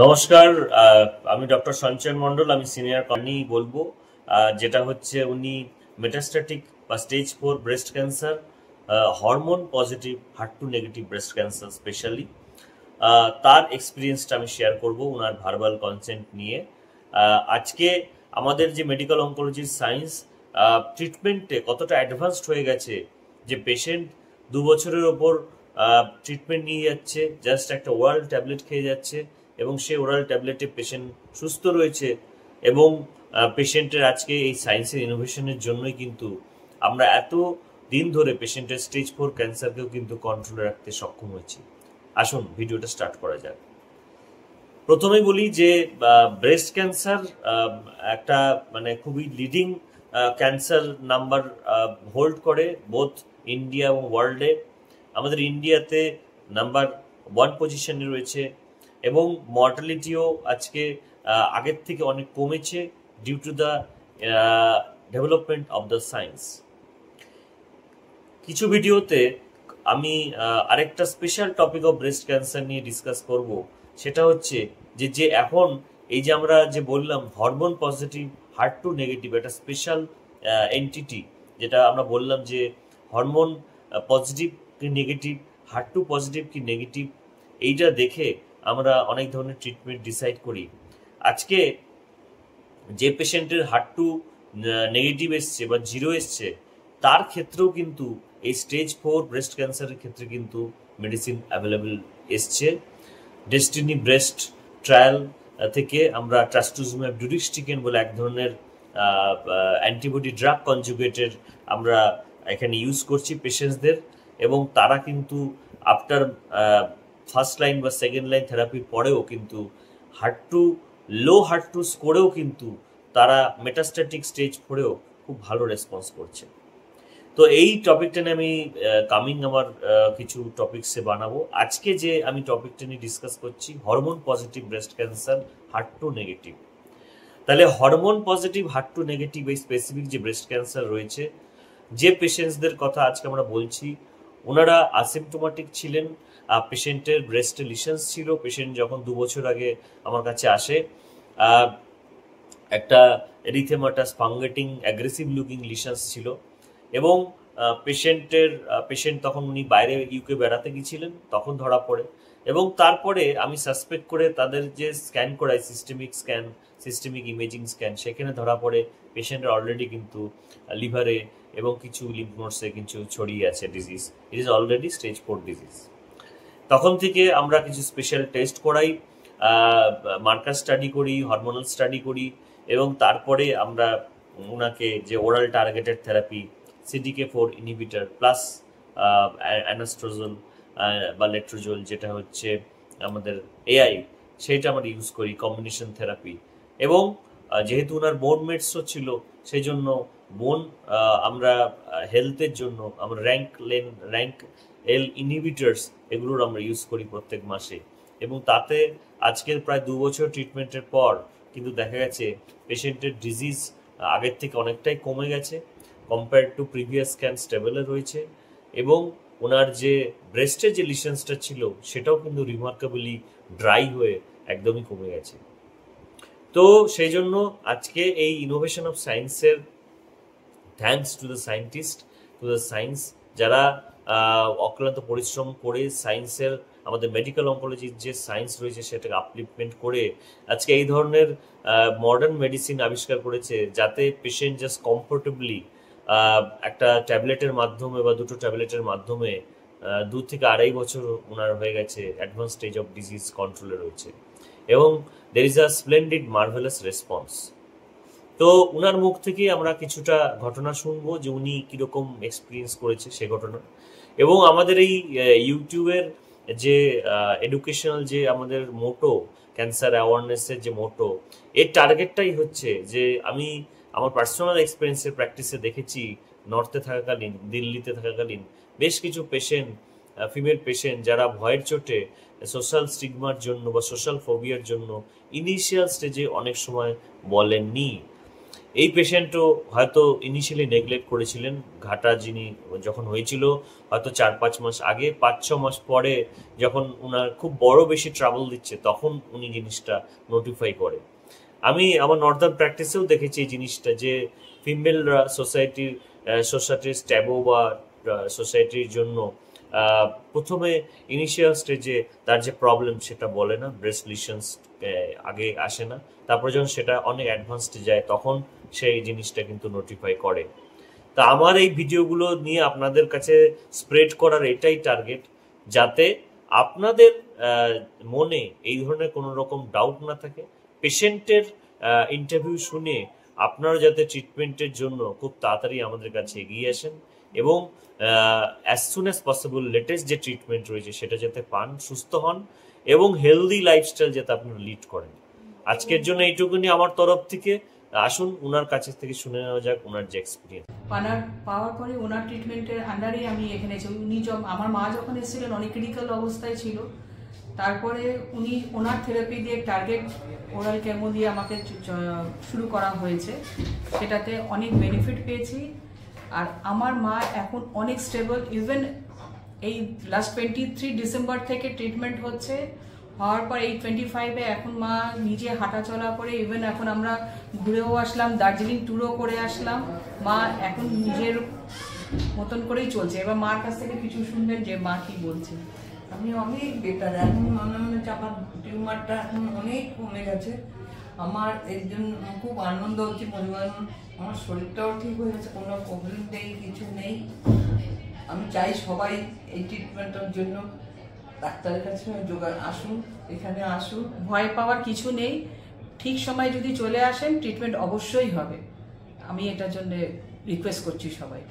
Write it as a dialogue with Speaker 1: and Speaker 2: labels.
Speaker 1: নমস্কার। আমি ডক্টর সঞ্চয়ন মণ্ডল। আমি সিনিয়র কর্নি বলবো, যেটা হচ্ছে উনি মেটাস্ট্যাটিক বা stage 4 breast cancer, hormone positive HER2 negative breast cancer specially. তার এক্সপিরিয়েন্সটা আমি শেয়ার করব ওনার ভার্বাল কনসেন্ট নিয়ে। আজকে আমাদের যে মেডিকেল অঙ্কোলজির সায়েন্স ট্রিটমেন্টে কতটা অ্যাডভান্সড হয়ে গেছে, যে পেশেন্ট 2 বছরের ওপর ট্রিটমেন্ট নিয়ে যাচ্ছে, জাস্ট একটা ওরাল ট্যাবলেট খেয়ে যাচ্ছে এবং সেই ওরাল ট্যাবলেটে পেশেন্ট সুস্থ রয়েছে। এবং পেশেন্টের আজকে এই সায়েন্সের ইনোভেশনের জন্যই কিন্তু আমরা এত দিন ধরে পেশেন্টের স্টেজ 4 ক্যান্সারকেও কিন্তু কন্ট্রোলে রাখতে সক্ষম হয়েছি। আসুন ভিডিওটা স্টার্ট করা যাক। প্রথমেই বলি যে ব্রেস্ট ক্যান্সার একটা খুবই লিডিং ক্যান্সার নাম্বার হোল্ড করে বোথ ইন্ডিয়া এবং ওয়ার্ল্ডে। আমাদের ইন্ডিয়াতে নাম্বার 1 পজিশনে রয়েছে এবং মর্টালিটিও আজকে আগের থেকে অনেক কমেছে due to the development of the science. কিছু ভিডিওতে আমি আরেকটা special topic of breast cancer নিয়ে ডিসকাস করব। সেটা হচ্ছে যে এখন এই যে আমরা যে বললাম হরমোন পজিটিভ HER2 নেগেটিভ, একটা স্পেশাল এন্টিটি, যেটা আমরা বললাম যে হরমোন পজিটিভ কি নেগেটিভ, HER2 পজিটিভ কি নেগেটিভ, এইটা দেখে আমরা অনেক ধরনের ট্রিটমেন্ট ডিসাইড করি। আজকে যে পেশেন্টের HER2 নেগেটিভ এসছে বা 0 এসছে, তার ক্ষেত্রেও কিন্তু এই স্টেজ 4 ব্রেস্ট ক্যান্সারের ক্ষেত্রে কিন্তু মেডিসিন অ্যাভেলেবল এসছে। ডেস্টিনি ব্রেস্ট ট্রায়াল থেকে আমরা ট্রাস্টুজিমাব ডুরিক্সটিকেন বলে এক ধরনের অ্যান্টিবডি ড্রাগ কনজুগেটের আমরা এখানে ইউজ করছি পেশেন্টসদের, এবং তারা কিন্তু আফটার ফার্স্ট লাইন বা সেকেন্ড লাইন থেরাপির পরেও কিন্তু লো HER2 স্কোরেও কিন্তু তারা মেটাস্ট্যাটিক স্টেজ 4-এও খুব ভালো রেসপন্স করছে। তো এই টপিকটা নিয়ে আমি আমার কিছু টপিকসে বানাবো। আজকে যে আমি টপিকটা নিয়ে ডিসকাস করছি hormone positive breast cancer HER2 negative. তাহলে হরমোন পজিটিভ HER2 নেগেটিভ এই স্পেসিফিক যে ব্রেস্ট ক্যান্সার রয়েছে, যে পেশেন্টসদের কথা আজকে আমরা বলছি, ওনারা অ্যাসিম্পটোমেটিক ছিলেন, পেশেন্টের ব্রেস্টে লিশনস ছিল। পেশেন্ট যখন 2 বছর আগে আমার কাছে আসে, একটা এরিথেমাটাস ফাঙ্গেটিং অ্যাগ্রেসিভ লুকিং লিশনস ছিল, এবং পেশেন্ট তখন উনি বাইরে ইউকে বেড়াতে গিয়েছিলেন, তখন ধরা পড়ে। এবং তারপরে আমি সাসপেক্ট করে তাদের যে স্ক্যান করাই, সিস্টেমিক ইমেজিং স্ক্যান, সেখানে ধরা পড়ে পেশেন্টের অলরেডি কিন্তু লিভারে এবং কিছু লিম্ফ নোডসে কিছু ছড়িয়ে আছে disease. It is already stage 4 disease. তখন থেকে আমরা কিছু স্পেশাল টেস্ট করাই, মার্কার স্টাডি করি, হরমোনাল স্টাডি করি, এবং তারপরে আমরা ওনাকে যে oral targeted therapy CDK4 inhibitor plus anastrozole বা লেট্রোজোল, যেটা হচ্ছে আমাদের AI, সেইটা আমরা ইউজ করি, কম্বিনেশন থেরাপি। এবং যেহেতু ওনার বোন মেটসও ছিল, সেই জন্য বোন আমরা হেলথের জন্য আমরা র্যাঙ্ক এল ইনহিবিটার্স এগুলোর আমরা ইউজ করি প্রত্যেক মাসে। এবং তাতে আজকের প্রায় 2 বছর ট্রিটমেন্টের পর কিন্তু দেখা গেছে পেশেন্টের ডিজিজ আগের থেকে অনেকটাই কমে গেছে, কম্পেয়ার টু প্রিভিয়াস স্ক্যান স্টেবলে রয়েছে, এবং ওনার যে ব্রেস্টের যে লিশনসটা ছিল সেটাও কিন্তু রিমার্কেবলি ড্রাই হয়ে একদমই কমে গেছে। তো সেই জন্য আজকে এই ইনোভেশন অফ সায়েন্সের thanks to the scientist, to the science, যারা অক্লান্ত পরিশ্রম করে সায়েন্সের, আমাদের মেডিকেল অঙ্কোলজির যে সায়েন্স রয়েছে সেটাকে আপলিফমেন্ট করে আজকে এই ধরনের মডার্ন মেডিসিন আবিষ্কার করেছে, যাতে পেশেন্ট জাস্ট কমফোর্টেবলি একটা ট্যাবলেটের মাধ্যমে বা 2টো ট্যাবলেটের মাধ্যমে 2 থেকে 2.5 বছর ওনার হয়ে গেছে, অ্যাডভান্স স্টেজ অফ ডিজিজ কন্ট্রোলে রয়েছে, এবং there is a splendid marvellous response. তো উনার মুখ থেকে আমরা কিছুটা ঘটনা শুনবো যে উনি কিরকম এক্সপিরিয়েন্স করেছে সে ঘটনা। এবং আমাদের এই ইউটিউবের যে এডুকেশনাল যে আমাদের মোটো, ক্যান্সার অ্যাওয়ারনেসের যে মোটো, এর টার্গেটটাই হচ্ছে যে আমি আমার পার্সোনাল এক্সপিরিয়েন্সের প্র্যাকটিসে দেখেছি, নর্থে থাকাকালীন, দিল্লিতে থাকাকালীন বেশ কিছু পেশেন্ট, ফিমেল পেশেন্ট, যারা ভয়ের চোটে, সোশ্যাল স্টিগমার জন্য বা সোশ্যাল ফোবিয়ার জন্য ইনিশিয়াল স্টেজে অনেক সময় বলেননি, এই পেশেন্টও হয়তো ইনিশিয়ালি নেগলেক্ট করেছিলেন। ঘাটা যিনি যখন হয়েছিল হয়তো 4-5 মাস আগে, 5-6 মাস পরে যখন উনার খুব বড় বেশি ট্রাবল দিচ্ছে তখন উনি জিনিসটা নোটিফাই করে। আমি আমার নর্দার্ন প্র্যাকটিসেও দেখেছি এই জিনিসটা, যে ফিমেলরা সোসাইটির স্ট্যাবো বা সোসাইটির জন্য প্রথমে ইনিশিয়াল স্টেজে তার যে প্রবলেম সেটা বলে না, ব্রেস্ট লিশনস আগে আসে না, তারপরে যখন সেটা অনেক অ্যাডভান্সডে যায় তখন সেই জিনিসটা কিন্তু নোটিফাই করে। তা আমার এই ভিডিওগুলো নিয়ে আপনাদের কাছে স্প্রেড করার এটাই টার্গেট, যাতে আপনাদের মনে এই ধরনের কোনো রকম ডাউট না থাকে। পেশেন্টের ইন্টারভিউ শুনে আপনারা যাতে ট্রিটমেন্টের জন্য খুব তাড়াতাড়ি আমাদের কাছে এগিয়ে আসেন এবং as soon as possible latest যে ট্রিটমেন্ট রয়েছে সেটা যাতে পান, সুস্থ হন এবং হেলদি লাইফস্টাইল যাতে আপনারা লিড করেন। আজকের জন্য এইটুকুনি আমার তরফ থেকে। আসুন ওনার কাছে থেকে শুনে নেওয়া যাক ওনার যে এক্সপিরিয়েন্স।
Speaker 2: পাওয়ার পরে ওনার ট্রিটমেন্টের আন্ডারেই আমি এখানে উনি আমার মা যখন এসেছিলেন অনেক ক্রিটিক্যাল অবস্থায় ছিল, তারপরে ওনার থেরাপি দিয়ে টার্গেট ওরাল কেমো দিয়ে আমাকে শুরু করা হয়েছে, সেটাতে অনেক বেনিফিট পেয়েছি। আর আমার মা এখন অনেক স্টেবল। ইভেন এই লাস্ট 23 ডিসেম্বর থেকে ট্রিটমেন্ট হচ্ছে, হওয়ার পর এই 25-এ এখন মা নিজে হাঁটা চলা করে। ইভেন এখন আমরা ঘুরেও আসলাম, দার্জিলিং ট্যুরও করে আসলাম। মা এখন নিজের মতন করেই চলছে। এবার মার কাছ থেকে কিছু শুনবেন যে মা কি বলছে।
Speaker 3: আমি অনেক বেটার, এখন মনে চাপা টিউমারটা এখন অনেক কমে গেছে। আমার এর জন্য খুব আনন্দ হচ্ছে, পরিবার আমার শরীরটাও ঠিক হয়ে গেছে, কোনো প্রবলেম নেই, কিছু নেই। আমি চাই সবাই এই ট্রিটমেন্টের জন্য ডাক্তারের কাছে আসুন, এখানে আসুন।
Speaker 2: ভয় পাওয়ার কিছু নেই, ঠিক সময় যদি চলে আসেন ট্রিটমেন্ট অবশ্যই হবে। আমি এটার জন্য রিকোয়েস্ট করছি সবাই।